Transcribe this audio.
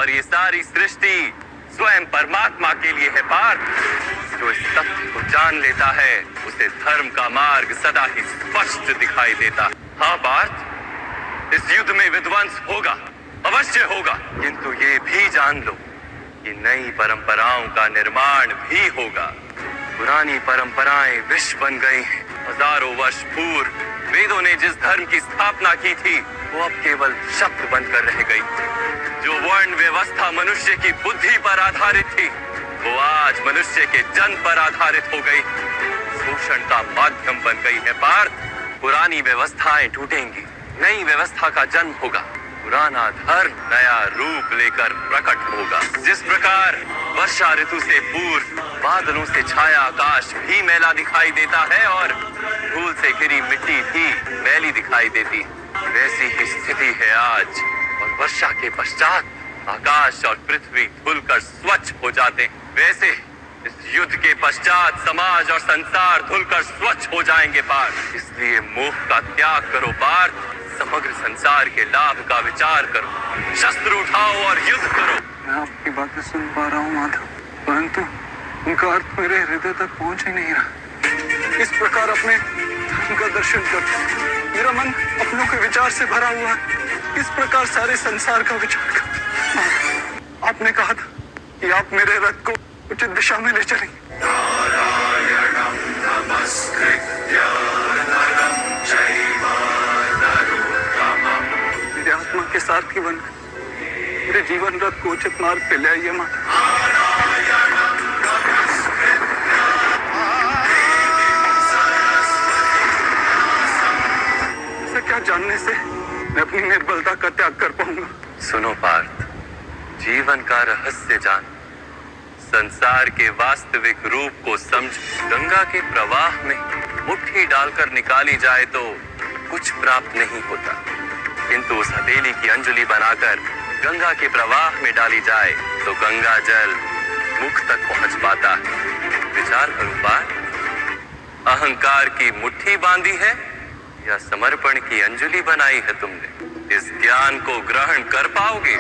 और ये सारी सृष्टि स्वयं परमात्मा के लिए है पार्थ। जो इस तथ्य को जान लेता है उसे धर्म का मार्ग सदा ही स्पष्ट दिखाई देता है। हाँ पार्थ, इस युद्ध में विध्वंस होगा, अवश्य होगा, किंतु ये भी जान लो कि नई परंपराओं का निर्माण भी होगा। पुरानी परंपराएं विष बन गई हैं। हजारों वर्ष पूर्व वेदों ने जिस धर्म की स्थापना की थी वो अब केवल शब्द बनकर रह गई। जो वर्ण व्यवस्था मनुष्य की बुद्धि पर आधारित थी वो आज मनुष्य के जन्म पर आधारित हो गई, शोषण का माध्यम बन गई है पार्थ। पुरानी व्यवस्थाएं टूटेंगी, नई व्यवस्था का जन्म होगा, पुराना धर्म नया रूप लेकर प्रकट होगा। जिस प्रकार वर्षा ऋतु से पूर्व बादलों से छाया आकाश भी मैला दिखाई देता है और धूल से घिरी मिट्टी भी मैली दिखाई देती है, वैसी ही स्थिति है आज। और वर्षा के पश्चात आकाश और पृथ्वी धुलकर स्वच्छ हो जाते हैं, वैसे इस युद्ध के पश्चात समाज और संसार धुलकर स्वच्छ हो जाएंगे पार्थ। इसलिए मोह का त्याग करो पार्थ, समग्र संसार के लाभ का विचार करो, शस्त्र उठाओ और युद्ध करो। मैं आपकी बातें सुन पा रहा हूँ माधव, परंतु उनका अर्थ मेरे हृदय तक पहुँच ही नहीं रहा। इस प्रकार अपने धर्म का दर्शन कर मेरा मन अपनों के विचार से भरा हुआ है। इस प्रकार सारे संसार का विचार कर। आपने कहा था कि आप मेरे रथ को उचित दिशा में ले चलेंगे। मेरे आत्मा के सारथी बन मेरे जीवन रथ को उचित मार्ग पे ले आइए माँ। ऐसा क्या जानने से मैं अपनी निर्बलता का त्याग कर पाऊंगा? सुनो पार्थ, जीवन का रहस्य जान, संसार के वास्तविक रूप को समझ। गंगा के प्रवाह में मुट्ठी डालकर निकाली जाए तो कुछ प्राप्त नहीं होता, किंतु उस हथेली की अंजलि बनाकर गंगा के प्रवाह में डाली जाए तो गंगा जल मुख तक पहुंच पाता है। विचार करो पार्थ, अहंकार की मुट्ठी बांधी है या समर्पण की अंजलि बनाई है तुमने? इस ज्ञान को ग्रहण कर पाओगे?